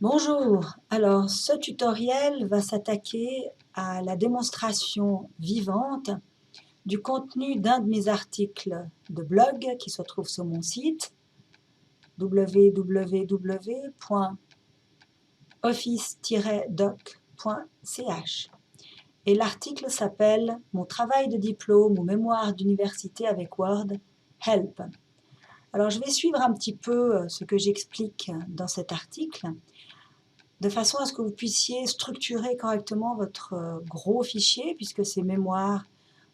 Bonjour, alors ce tutoriel va s'attaquer à la démonstration vivante du contenu d'un de mes articles de blog qui se trouve sur mon site www.office-doc.ch et l'article s'appelle « Mon travail de diplôme ou mémoire d'université avec Word, Help ». Alors je vais suivre un petit peu ce que j'explique dans cet article de façon à ce que vous puissiez structurer correctement votre gros fichier, puisque ces mémoires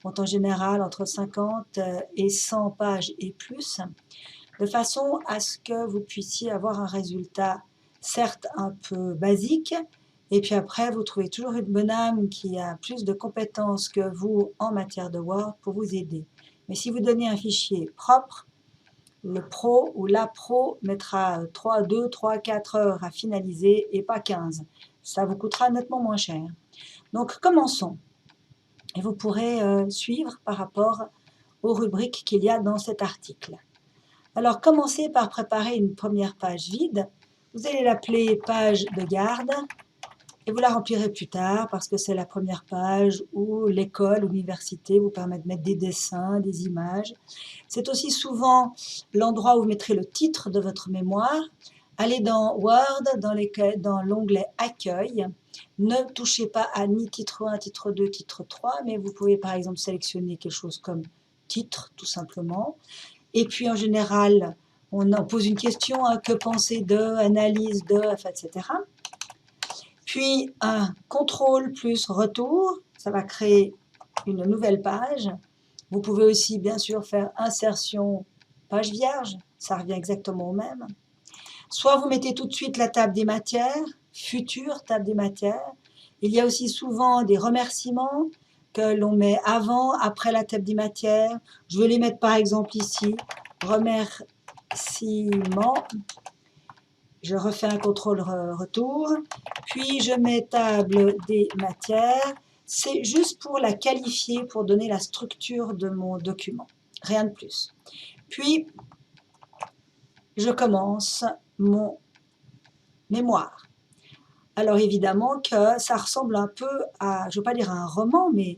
ont en général entre 50 et 100 pages et plus, de façon à ce que vous puissiez avoir un résultat certes un peu basique, et puis après vous trouvez toujours une bonne qui a plus de compétences que vous en matière de Word pour vous aider. Mais si vous donnez un fichier propre, le pro ou la pro mettra 2, 3, 4 heures à finaliser et pas 15. Ça vous coûtera nettement moins cher. Donc commençons. Et vous pourrez suivre par rapport aux rubriques qu'il y a dans cet article. Alors commencez par préparer une première page vide. Vous allez l'appeler page de garde et vous la remplirez plus tard parce que c'est la première page où l'école, l'université vous permet de mettre des dessins, des images. C'est aussi souvent l'endroit où vous mettrez le titre de votre mémoire. Allez dans Word, dans l'onglet Accueil. Ne touchez pas à ni titre 1, titre 2, titre 3, mais vous pouvez par exemple sélectionner quelque chose comme titre, tout simplement. Et puis en général, on pose une question, hein, que penser de, analyse de, etc. Puis un contrôle plus retour, ça va créer une nouvelle page. Vous pouvez aussi bien sûr faire insertion page vierge, ça revient exactement au même. Soit vous mettez tout de suite la table des matières, future table des matières. Il y a aussi souvent des remerciements que l'on met avant, après la table des matières. Je vais les mettre par exemple ici, remerciements. Je refais un contrôle retour, puis je mets table des matières. C'est juste pour la qualifier, pour donner la structure de mon document, rien de plus. Puis, je commence mon mémoire. Alors évidemment que ça ressemble un peu à, je ne veux pas dire à un roman, mais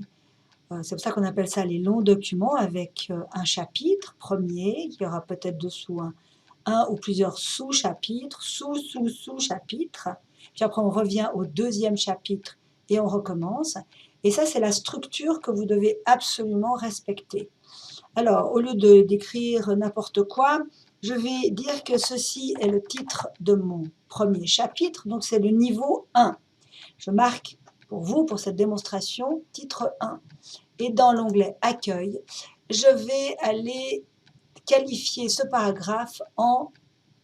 c'est pour ça qu'on appelle ça les longs documents avec un chapitre premier, qui aura peut-être dessous un ou plusieurs sous-chapitres, sous-sous-sous-chapitres. Puis après, on revient au deuxième chapitre et on recommence. Et ça, c'est la structure que vous devez absolument respecter. Alors, au lieu d'écrire n'importe quoi, je vais dire que ceci est le titre de mon premier chapitre, donc c'est le niveau 1. Je marque pour vous, pour cette démonstration, titre 1. Et dans l'onglet Accueil, je vais aller qualifier ce paragraphe en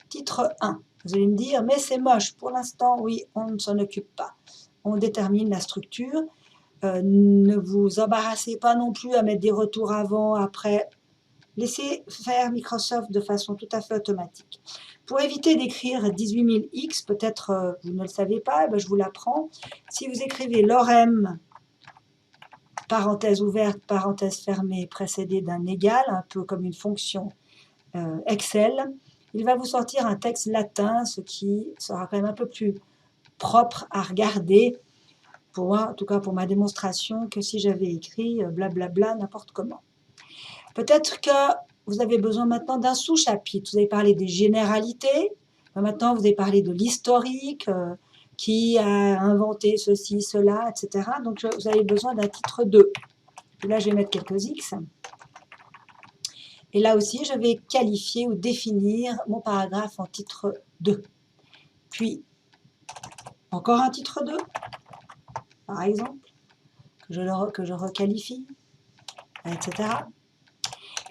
titre 1. Vous allez me dire, mais c'est moche. Pour l'instant, oui, on ne s'en occupe pas. On détermine la structure. Ne vous embarrassez pas non plus à mettre des retours avant, après. Laissez faire Microsoft de façon tout à fait automatique. Pour éviter d'écrire 18 000 X, peut-être vous ne le savez pas, je vous l'apprends. Si vous écrivez lorem, parenthèse ouverte, parenthèse fermée, précédée d'un égal, un peu comme une fonction Excel, il va vous sortir un texte latin, ce qui sera quand même un peu plus propre à regarder, pour moi, en tout cas pour ma démonstration, que si j'avais écrit blablabla n'importe comment. Peut-être que vous avez besoin maintenant d'un sous-chapitre. Vous avez parlé des généralités, maintenant vous avez parlé de l'historique, qui a inventé ceci, cela, etc. Donc vous avez besoin d'un titre 2. Et là, je vais mettre quelques X. Et là aussi, je vais qualifier ou définir mon paragraphe en titre 2. Puis, encore un titre 2, par exemple, que je requalifie, etc.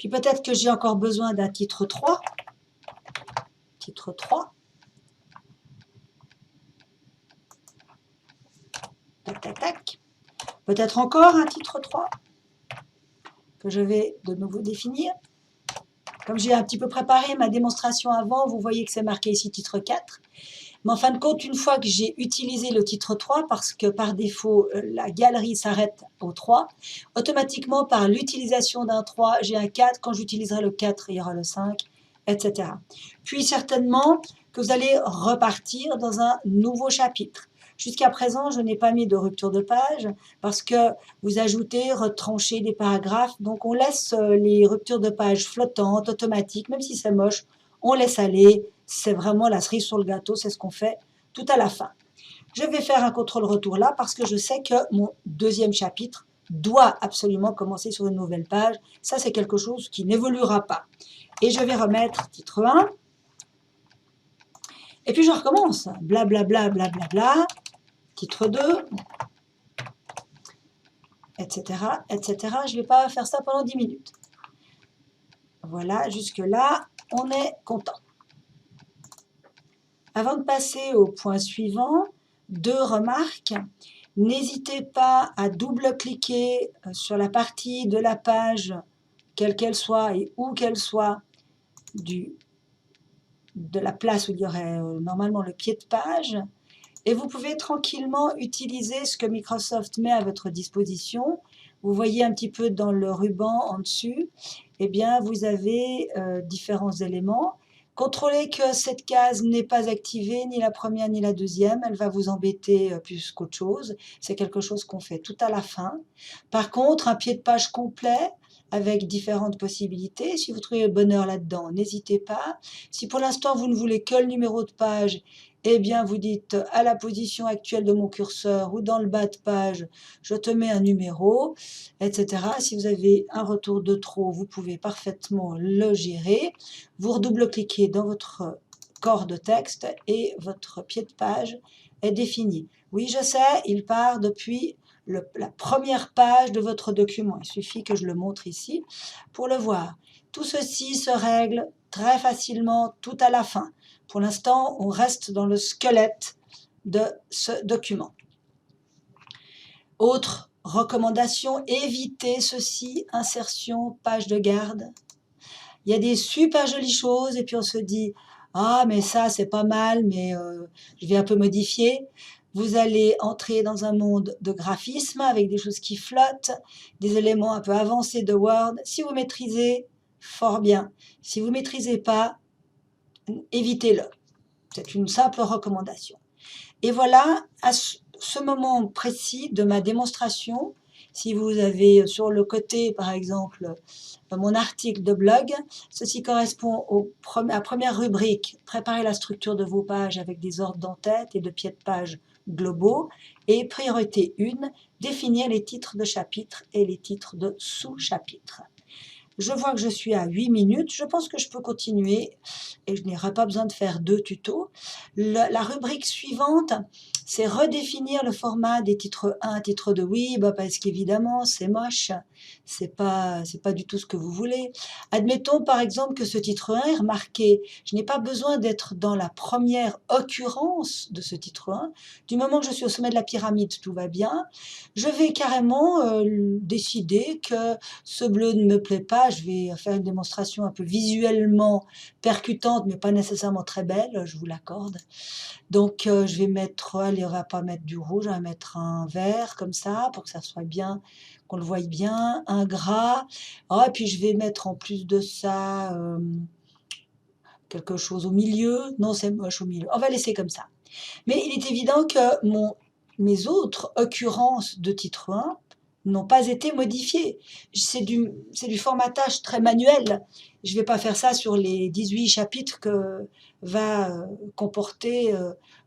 Puis peut-être que j'ai encore besoin d'un titre 3. Titre 3. Tac, tac, tac. Peut-être encore un titre 3 que je vais de nouveau définir. Comme j'ai un petit peu préparé ma démonstration avant, vous voyez que c'est marqué ici titre 4. Mais en fin de compte, une fois que j'ai utilisé le titre 3, parce que par défaut, la galerie s'arrête au 3, automatiquement, par l'utilisation d'un 3, j'ai un 4. Quand j'utiliserai le 4, il y aura le 5, etc. Puis certainement que vous allez repartir dans un nouveau chapitre. Jusqu'à présent, je n'ai pas mis de rupture de page parce que vous ajoutez, retranchez des paragraphes. Donc, on laisse les ruptures de page flottantes, automatiques, même si c'est moche, on laisse aller. C'est vraiment la cerise sur le gâteau, c'est ce qu'on fait tout à la fin. Je vais faire un contrôle-retour là parce que je sais que mon deuxième chapitre doit absolument commencer sur une nouvelle page. Ça, c'est quelque chose qui n'évoluera pas. Et je vais remettre titre 1. Et puis, je recommence. Blablabla, blablabla. Titre 2, etc., etc. Je ne vais pas faire ça pendant 10 minutes. Voilà, jusque-là, on est content. Avant de passer au point suivant, 2 remarques. N'hésitez pas à double-cliquer sur la partie de la page, quelle qu'elle soit et où qu'elle soit, de la place où il y aurait normalement le pied de page. Et vous pouvez tranquillement utiliser ce que Microsoft met à votre disposition. Vous voyez un petit peu dans le ruban en dessus, eh bien, vous avez différents éléments. Contrôlez que cette case n'est pas activée, ni la première ni la deuxième. Elle va vous embêter plus qu'autre chose. C'est quelque chose qu'on fait tout à la fin. Par contre, un pied de page complet avec différentes possibilités. Si vous trouvez le bonheur là-dedans, n'hésitez pas. Si pour l'instant, vous ne voulez que le numéro de page, eh bien, vous dites à la position actuelle de mon curseur ou dans le bas de page, je te mets un numéro, etc. Si vous avez un retour de trop, vous pouvez parfaitement le gérer. Vous redouble-cliquez dans votre corps de texte et votre pied de page est défini. Oui, je sais, il part depuis la première page de votre document. Il suffit que je le montre ici pour le voir. Tout ceci se règle très facilement tout à la fin. Pour l'instant, on reste dans le squelette de ce document. Autre recommandation, évitez ceci, insertion, page de garde. Il y a des super jolies choses et puis on se dit « Ah, mais ça, c'est pas mal, mais je vais un peu modifier ». Vous allez entrer dans un monde de graphisme avec des choses qui flottent, des éléments un peu avancés de Word. Si vous maîtrisez, fort bien. Si vous ne maîtrisez pas, évitez-le. C'est une simple recommandation. Et voilà, à ce moment précis de ma démonstration, si vous avez sur le côté, par exemple, mon article de blog, ceci correspond à la première rubrique, préparer la structure de vos pages avec des ordres d'en-tête et de pieds de page globaux. Et priorité 1, définir les titres de chapitres et les titres de sous-chapitres. Je vois que je suis à 8 minutes, je pense que je peux continuer et je n'aurai pas besoin de faire 2 tutos. La rubrique suivante, c'est redéfinir le format des titres 1, titre 2. Oui, parce qu'évidemment, c'est moche, c'est pas du tout ce que vous voulez. Admettons par exemple que ce titre 1 est remarqué. Je n'ai pas besoin d'être dans la première occurrence de ce titre 1. Du moment que je suis au sommet de la pyramide, tout va bien. Je vais carrément décider que ce bleu ne me plaît pas. Je vais faire une démonstration un peu visuellement percutante, mais pas nécessairement très belle, je vous l'accorde. Donc, je vais mettre, allez, on va pas mettre du rouge, on va mettre un vert comme ça, pour que ça soit bien, qu'on le voie bien, un gras. Oh, et puis, je vais mettre en plus de ça quelque chose au milieu. Non, c'est moche au milieu. On va laisser comme ça. Mais il est évident que mes autres occurrences de titre 1 n'ont pas été modifiées. C'est du formatage très manuel. Je ne vais pas faire ça sur les 18 chapitres que va comporter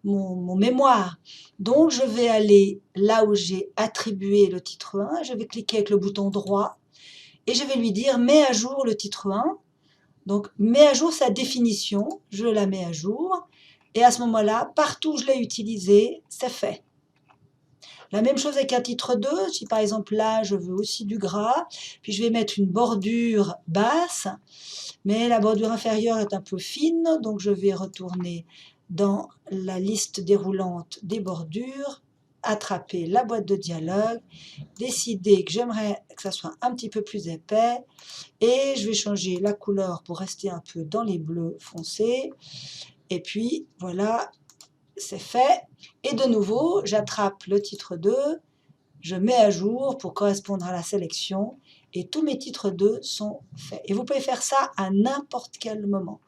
mon mémoire. Donc, je vais aller là où j'ai attribué le titre 1, je vais cliquer avec le bouton droit et je vais lui dire « Mets à jour le titre 1 ». Donc, mets à jour sa définition, je la mets à jour. Et à ce moment-là, partout où je l'ai utilisé, c'est fait. La même chose avec un titre 2, si par exemple là, je veux aussi du gras, puis je vais mettre une bordure basse, mais la bordure inférieure est un peu fine, donc je vais retourner dans la liste déroulante des bordures, attraper la boîte de dialogue, décider que j'aimerais que ça soit un petit peu plus épais, et je vais changer la couleur pour rester un peu dans les bleus foncés, et puis voilà, c'est fait. Et de nouveau, j'attrape le titre 2, je mets à jour pour correspondre à la sélection et tous mes titres 2 sont faits. Et vous pouvez faire ça à n'importe quel moment.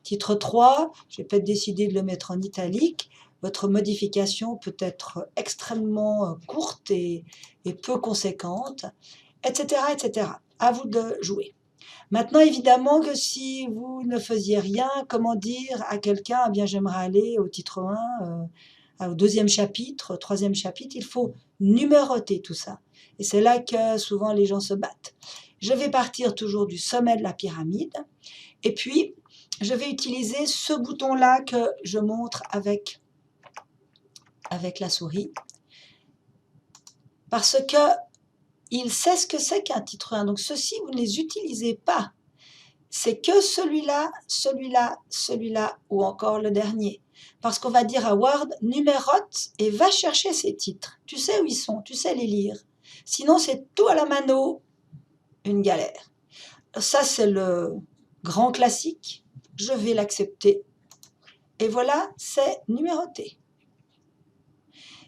Titre 3, je vais peut-être décider de le mettre en italique. Votre modification peut être extrêmement courte et peu conséquente, etc., etc. À vous de jouer. Maintenant, évidemment que si vous ne faisiez rien, comment dire à quelqu'un, eh bien j'aimerais aller au titre 1, au 2e chapitre, 3e chapitre, il faut numéroter tout ça. Et c'est là que souvent les gens se battent. Je vais partir toujours du sommet de la pyramide, et puis je vais utiliser ce bouton-là que je montre avec la souris, parce que il sait ce que c'est qu'un titre 1. Donc ceux-ci, vous ne les utilisez pas. C'est que celui-là, celui-là, celui-là ou encore le dernier. Parce qu'on va dire à Word, numérote et va chercher ces titres. Tu sais où ils sont, tu sais les lire. Sinon, c'est tout à la mano, une galère. Ça, c'est le grand classique. Je vais l'accepter. Et voilà, c'est numéroté.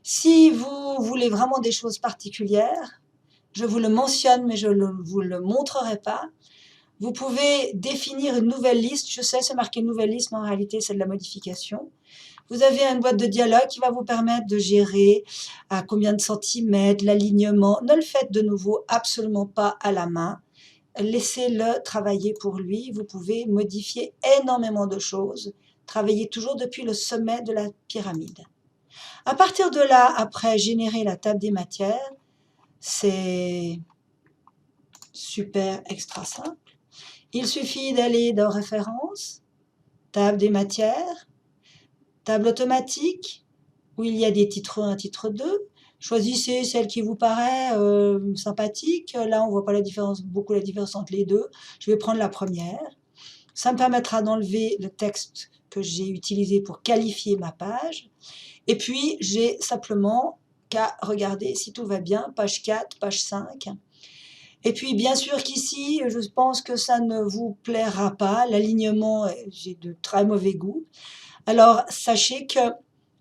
Si vous voulez vraiment des choses particulières, je vous le mentionne, mais je ne vous le montrerai pas. Vous pouvez définir une nouvelle liste. Je sais, c'est marqué nouvelle liste, mais en réalité, c'est de la modification. Vous avez une boîte de dialogue qui va vous permettre de gérer à combien de centimètres, l'alignement. Ne le faites de nouveau absolument pas à la main. Laissez-le travailler pour lui. Vous pouvez modifier énormément de choses. Travaillez toujours depuis le sommet de la pyramide. À partir de là, après générer la table des matières, c'est super extra simple. Il suffit d'aller dans Références, table des matières, table automatique, où il y a des titres 1, titre 2. Choisissez celle qui vous paraît sympathique. Là, on ne voit pas beaucoup la différence entre les deux. Je vais prendre la première. Ça me permettra d'enlever le texte que j'ai utilisé pour qualifier ma page. Et puis, j'ai simplement qu'à regarder si tout va bien, page 4, page 5. Et puis, bien sûr qu'ici, je pense que ça ne vous plaira pas. L'alignement, j'ai de très mauvais goût. Alors, sachez que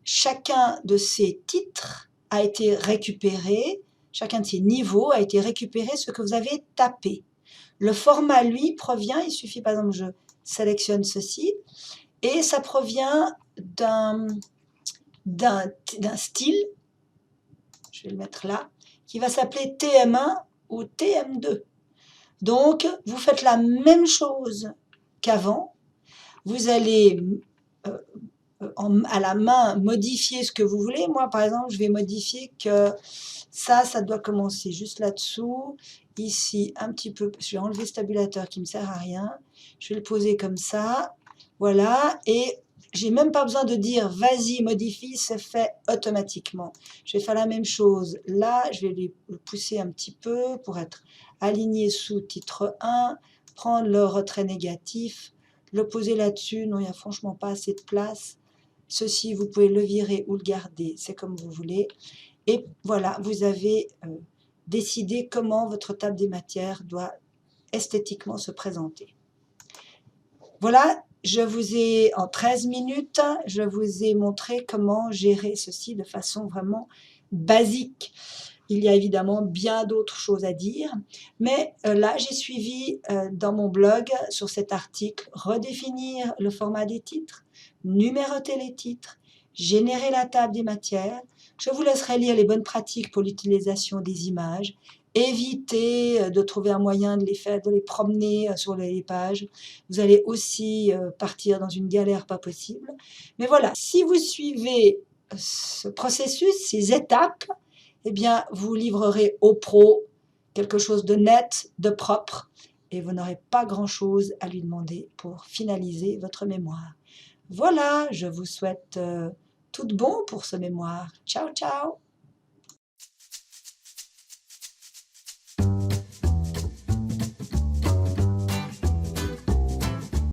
chacun de ces titres a été récupéré, chacun de ces niveaux a été récupéré ce que vous avez tapé. Le format, lui, provient, il suffit, par exemple, je sélectionne ceci, et ça provient d'un style, je vais le mettre là, qui va s'appeler TM1 ou TM2. Donc, vous faites la même chose qu'avant. Vous allez à la main modifier ce que vous voulez. Moi, par exemple, je vais modifier que ça doit commencer juste là-dessous. Ici, un petit peu, je vais enlever ce tabulateur qui ne me sert à rien. Je vais le poser comme ça. Voilà. Et j'ai même pas besoin de dire vas-y, modifie, c'est fait automatiquement. Je vais faire la même chose. Là, je vais le pousser un petit peu pour être aligné sous titre 1, prendre le retrait négatif, le poser là-dessus. Non, il n'y a franchement pas assez de place. Ceci, vous pouvez le virer ou le garder, c'est comme vous voulez. Et voilà, vous avez décidé comment votre table des matières doit esthétiquement se présenter. Voilà, je vous ai, en 13 minutes, je vous ai montré comment gérer ceci de façon vraiment basique. Il y a évidemment bien d'autres choses à dire, mais là, j'ai suivi dans mon blog, sur cet article, redéfinir le format des titres, numéroter les titres, générer la table des matières. Je vous laisserai lire les bonnes pratiques pour l'utilisation des images, éviter de trouver un moyen de les promener sur les pages. Vous allez aussi partir dans une galère pas possible. Mais voilà, si vous suivez ce processus, ces étapes, eh bien, vous livrerez au pro quelque chose de net, de propre, et vous n'aurez pas grand-chose à lui demander pour finaliser votre mémoire. Voilà, je vous souhaite tout de bon pour ce mémoire. Ciao, ciao!